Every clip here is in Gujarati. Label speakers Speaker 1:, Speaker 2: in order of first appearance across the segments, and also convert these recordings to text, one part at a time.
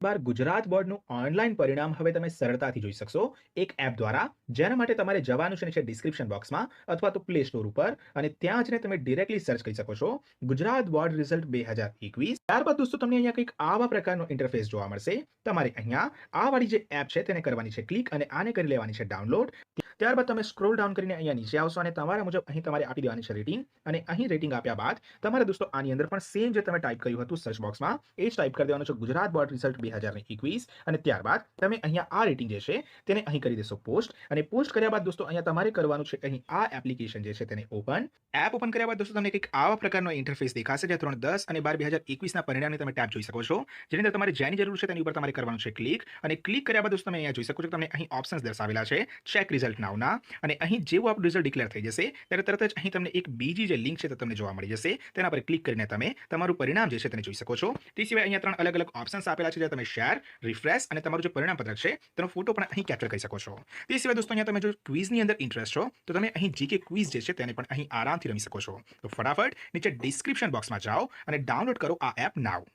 Speaker 1: બાર ગુજરાત બોર્ડનું ઓનલાઈન પરિણામ હવે તમે સરળતાથી જોઈ શકશો એક એપ દ્વારા, જેના માટે તમારે જવાનું છે નીચે ડિસ્ક્રિપ્શન બોક્સમાં અથવા તો પ્લે સ્ટોર ઉપર, અને ત્યાં જઈને તમે ડિરેક્ટલી સર્ચ કરી શકો છો ગુજરાત બોર્ડ રિઝલ્ટ 2021. ત્યારબાદ દોસ્તો તમને અહીંયા કંઈક આવા પ્રકારનો ઇન્ટરફેસ જોવા મળશે. તમારે અહીંયા આ વાળી જે એપ છે તેને કરવાની છે ક્લિક અને આને કરી લેવાની છે ડાઉનલોડ. ત્યારબાદ તમે સ્ક્રોલ ડાઉન કરીને અહીંયા નીચે આવશો અને તમારા મુજબ અહીં તમારે આપી દેવાની છે રેટિંગ, અને અહીં રેટિંગ આપ્યા બાદ તમારે દોસ્તો આની અંદર પણ સેમ જે તમે ટાઈપ કર્યું હતું સર્ચ બોક્સમાં એ જ ટાઈપ કરી દેવાનું છે ગુજરાત બોર્ડ રિઝલ્ટ 2021, અને ત્યારબાદ તમે અહીંયા આ રેટિંગ જે છે તેને અહીં કરી દેશો પોસ્ટ, અને પોસ્ટ કર્યા બાદ દોસ્તો અહીંયા તમારે કરવાનું છે અહીં આ એપ્લિકેશન જે છે તેને ઓપન. એપ ઓપન કર્યા બાદ દોસ્તો તમને કંઈક આવા પ્રકારનો ઇન્ટરફેસ દેખાશે, જે ધોરણ 10 અને 12 2021 ના પરિણામની તમે ટેબ જોઈ શકો છો, જેની અંદર તમારે જેની જરૂર છે તેની ઉપર તમારે કરવાનું છે ક્લિક, અને ક્લિક કર્યા બાદ દોસ્તો તમે અહીંયા જોઈ શકો છો કે તમને અહીં ઓપ્શન્સ દર્શાવેલા છે ચેક રિઝલ્ટ નાવના, અને અહીં જેવું આપણું રિઝલ્ટ ડિક્લેર થઈ જશે ત્યારે તરત જ અહીં તમને એક બીજી જે લિંક છે તે તમને જોવા મળી જશે, તેના પર ક્લિક કરીને તમે તમારું પરિણામ જે છે તેને જોઈ શકો છો. તે સિવાય અહીંયા 3 અલગ અલગ ઓપ્શન્સ આપેલા છે, જે તમે શેર, રિફ્રેશ અને તમારું જે પરિણામ પત્રક છે તેનો ફોટો પણ અહીં કેપ્ચર કરી શકો છો. તે સિવાય દોસ્તો અહીંયા તમે જો ક્વિઝની અંદર ઇન્ટરેસ્ટ છો તો તમે અહીં જીકે ક્વિઝ જે છે તેને પણ અહીં આરામથી રમી શકો છો. તો ફટાફટ નીચે ડિસ્ક્રિપ્શન બોક્સમાં જાઓ અને ડાઉનલોડ કરો આ એપ નાવ.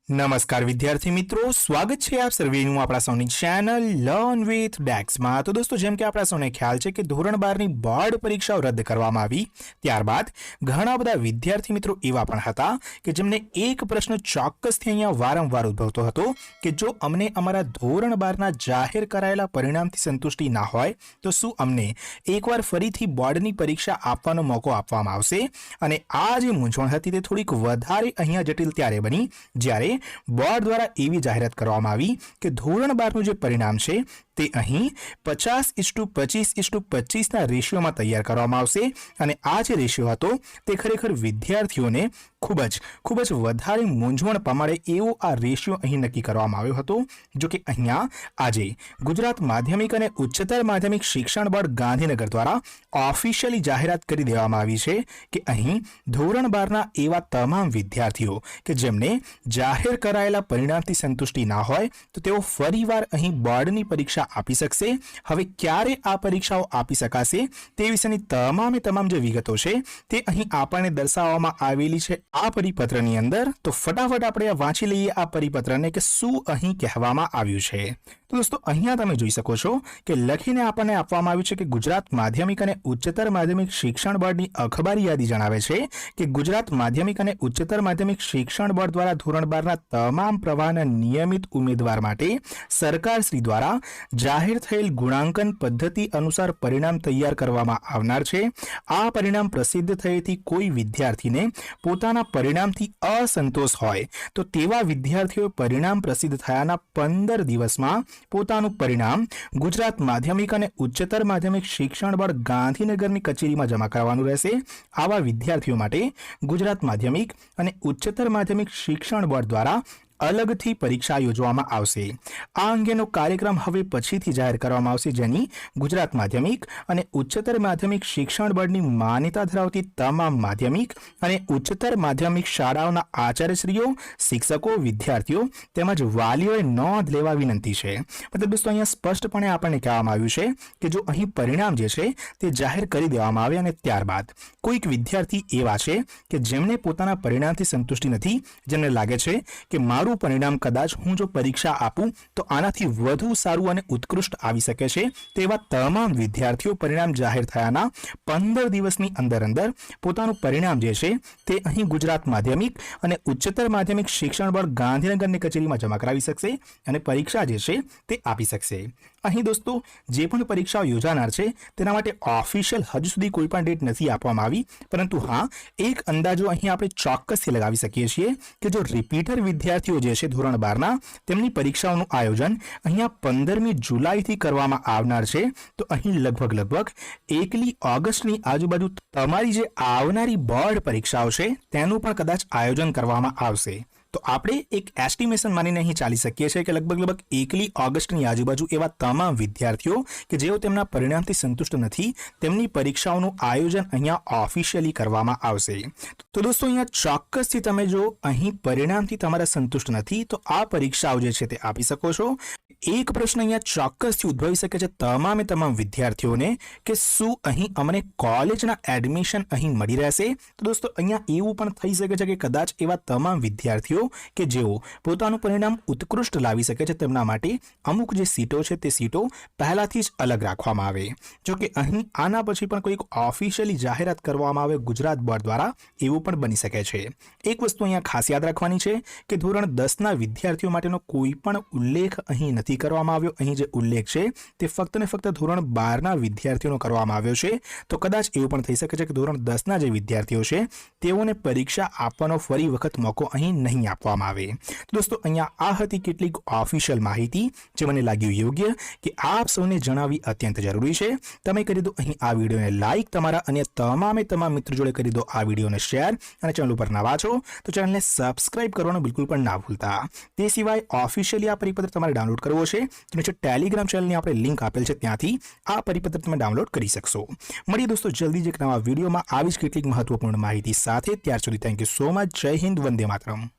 Speaker 2: નમસ્કાર વિદ્યાર્થી મિત્રો, સ્વાગત છે આપ સર્વેનું આપણા સૌની ચેનલ લર્ન વિથ ડેક્સમાં. તો દોસ્તો, જેમ કે આપણા સૌને ખ્યાલ છે કે ધોરણ 12ની બોર્ડ પરીક્ષાઓ રદ કરવામાં આવી, ત્યારબાદ ઘણા બધા વિદ્યાર્થી મિત્રો એવા પણ હતા કે જેમને એક પ્રશ્ન ચોક્કસથી અહીંયા વારંવાર ઉદ્ભવતો હતો કે જો અમને અમારા ધોરણ 12ના જાહેર કરાયેલા પરિણામથી સંતુષ્ટિ ના હોય તો શું અમને એકવાર ફરીથી બોર્ડની પરીક્ષા આપવાનો મોકો આપવામાં આવશે? અને આ જે મૂંઝવણ હતી તે થોડીક વધારે અહીંયા જટિલ ત્યારે બની જ્યારે બોર્ડ દ્વારા એવી જાહેરાત કરવામાં આવી કે ધોરણ 12નું જે પરિણામ છે તે અહીં 50:25:25 ના રેશિયોમાં તૈયાર કરવામાં આવશે, અને આ જે રેશિયો હતો તે ખરેખર વિદ્યાર્થીઓને ખૂબ જ વધારે મૂંઝવણ પામાડે એવો આ રેશિયો અહીં નક્કી કરવામાં આવ્યો હતો. જો કે અહીંયા આજે ગુજરાત માધ્યમિક અને ઉચ્ચતર માધ્યમિક શિક્ષણ બોર્ડ ગાંધીનગર દ્વારા ઓફિશિયલી જાહેરાત કરી દેવામાં આવી છે કે અહીં ધોરણ 12ના એવા તમામ વિદ્યાર્થીઓ કે જેમને જાહેર કરાયેલા પરિણામથી સંતુષ્ટિ ના હોય તો તેઓ ફરીવાર અહીં બોર્ડની પરીક્ષા આપી શકશે. હવે ક્યારે આ પરીક્ષાઓ આપી શકાશે તે વિશેની તમામ જે વિગતો છે તે અહીં આપણને દર્શાવવામાં આવેલી છે આ પરિપત્રની અંદર. તો ફટાફટ આપણે વાંચી લઈએ આ પરિપત્રને કે શું અહીં કહેવામાં આવ્યું છે. તો દોસ્તો, અહીંયા તમે જોઈ શકો છો કે લખીને આપણને આપવામાં આવ્યું છે કે ગુજરાત માધ્યમિક અને ઉચ્ચતર માધ્યમિક શિક્ષણ બોર્ડની અખબારી યાદી જણાવે છે કે ગુજરાત માધ્યમિક અને ઉચ્ચતર માધ્યમિક શિક્ષણ બોર્ડ દ્વારા ધોરણ 12ના તમામ પ્રવાહના નિયમિત ઉમેદવાર માટે સરકારશ્રી દ્વારા જાહેર થયેલ ગુણાંકન પદ્ધતિ અનુસાર પરિણામ તૈયાર કરવામાં આવનાર છે. આ પરિણામ પ્રસિદ્ધ થયેથી કોઈ વિદ્યાર્થીને પોતાના પરિણામથી અસંતોષ હોય તો તેવા વિદ્યાર્થીઓ પરિણામ પ્રસિદ્ધ થયાના 15 દિવસમાં પોતાનું પરિણામ ગુજરાત માધ્યમિક અને ઉચ્ચતર માધ્યમિક શિક્ષણ બોર્ડ ગાંધીનગરની કચેરીમાં જમા કરવાનું રહેશે. આવા વિદ્યાર્થીઓ માટે ગુજરાત માધ્યમિક અને ઉચ્ચતર માધ્યમિક શિક્ષણ બોર્ડ દ્વારા અલગથી પરીક્ષા યોજવામાં આવશે. આ અંગેનો કાર્યક્રમ હવે પછીથી જાહેર કરવામાં આવશે, જેની ગુજરાત માધ્યમિક અને ઉચ્ચતર માધ્યમિક શિક્ષણ બોર્ડની માન્યતા ધરાવતી તમામ માધ્યમિક અને ઉચ્ચતર માધ્યમિક શાળાઓના આચાર્યશ્રીઓ, શિક્ષકો, વિદ્યાર્થીઓ તેમજ વાલીઓએ નોંધ લેવા વિનંતી છે. મતલબ દોસ્તો, અહીંયા સ્પષ્ટપણે આપણને કહેવામાં આવ્યું છે કે જો અહીં પરિણામ જે છે તે જાહેર કરી દેવામાં આવે અને ત્યારબાદ કોઈક વિદ્યાર્થી એવા છે કે જેમને પોતાના પરિણામથી સંતુષ્ટિ નથી, જેમને લાગે છે કે મારું પરિણામ કદાચ હું જો પરીક્ષા આપું તો આનાથી વધુ સારું અને ઉત્કૃષ્ટ આવી શકે છે, તેવા તમામ વિદ્યાર્થીઓ પરિણામ જાહેર થયાના 15 દિવસની અંદર પોતાનું પરિણામ જે છે તે અહીં ગુજરાત માધ્યમિક અને ઉચ્ચતર માધ્યમિક શિક્ષણ બોર્ડ ગાંધીનગરની કચેરીમાં જમા કરાવી શકશે અને પરીક્ષા જે છે તે આપી શકશે. અહીં દોસ્તો, જે પણ પરીક્ષાઓ યોજાનાર છે તેના માટે ઓફિશિયલ હજુ સુધી કોઈ પણ ડેટ નથી આપવામાં આવી, પરંતુ હા, એક અંદાજો અહીં આપણે ચોક્કસથી લગાવી શકીએ છીએ કે જો રિપીટર વિદ્યાર્થીઓ જે છે ધોરણ 12ના તેમની પરીક્ષાઓનું આયોજન અહીંયા 15મી જુલાઈથી કરવામાં આવનાર છે, તો અહીં લગભગ 1લી ઓગસ્ટની આજુબાજુ તમારી જે આવનારી બોર્ડ પરીક્ષાઓ છે તેનું પણ કદાચ આયોજન કરવામાં આવશે. તો આપણે એક એસ્ટિમેશન માનીને અહીં ચાલી શકીએ છીએ કે લગભગ 1લી ઓગસ્ટની આજુબાજુ એવા તમામ વિદ્યાર્થીઓ કે જેઓ તેમના પરિણામથી સંતુષ્ટ નથી તેમની પરીક્ષાઓનું આયોજન અહીંયા ઓફિશિયલી કરવામાં આવશે. તો દોસ્તો, અહીંયા ચોક્કસથી તમે જો અહીં પરિણામથી તમારા સંતુષ્ટ નથી તો આ પરીક્ષાઓ જે છે તે આપી શકો છો. એક પ્રશ્ન અહીંયા ચોક્કસથી ઉદ્ભવી શકે છે તમામે તમામ વિદ્યાર્થીઓને કે શું અહીં અમને કોલેજના એડમિશન અહીં મળી રહેશે? તો દોસ્તો અહીંયા એવું પણ થઈ શકે છે કે કદાચ એવા તમામ વિદ્યાર્થીઓ કે જેઓ પોતાનું પરિણામ ઉત્કૃષ્ટ લાવી શકે છે તેમના માટે અમુક જે સીટો છે તે સીટો પહેલાથી જ અલગ રાખવામાં આવે. જો કે અહીં આના પછી પણ કોઈક ઓફિશિયલી જાહેરાત કરવામાં આવે ગુજરાત બોર્ડ દ્વારા એવું પણ બની શકે છે. એક વસ્તુ અહીંયા ખાસ યાદ રાખવાની છે કે ધોરણ 10ના વિદ્યાર્થીઓ માટેનો કોઈ પણ ઉલ્લેખ અહીં નથી કરવામાં આવ્યો. અહીં જે ઉલ્લેખ છે તે ફક્ત ને ફક્ત ધોરણ 12ના વિદ્યાર્થીઓનો કરવામાં આવ્યો છે. તો કદાચ એવું પણ થઈ શકે છે કે ધોરણ 10ના જે વિદ્યાર્થીઓ છે તેઓને પરીક્ષા આપવાનો ફરી વખત મોકો અહીં નહીં આપવામાં આવે. તો દોસ્તો અહીંયા આ હતી કેટલીક ઓફિશિયલ માહિતી જે મને લાગ્યું યોગ્ય કે આપ સૌને જણાવવી અત્યંત જરૂરી છે. તમે કરી દો અહીં આ વિડીયોને લાઈક, તમારા અન્ય તમામ મિત્રો જોડે કરી દો આ વિડીયોને શેર, અને ચેનલ ઉપર નવા છો તો ચેનલને સબસ્ક્રાઇબ કરવાનું બિલકુલ પણ ના ભૂલતા. તે સિવાય ઓફિશિયલી આ પરિપત્ર તમારે ડાઉનલોડ કરવો છે તો નીચે ટેલિગ્રામ ચેનલની આપણે લિંક આપેલ છે, ત્યાંથી આ પરિપત્ર તમે ડાઉનલોડ કરી શકશો. મળીએ દોસ્તો જલ્દી જ એક નવા વિડીયોમાં આવી જ કેટલીક મહત્વપૂર્ણ માહિતી સાથે. ત્યાર સુધી થેન્ક યુ સો મચ. જય હિન્દ, વંદે માતરમ.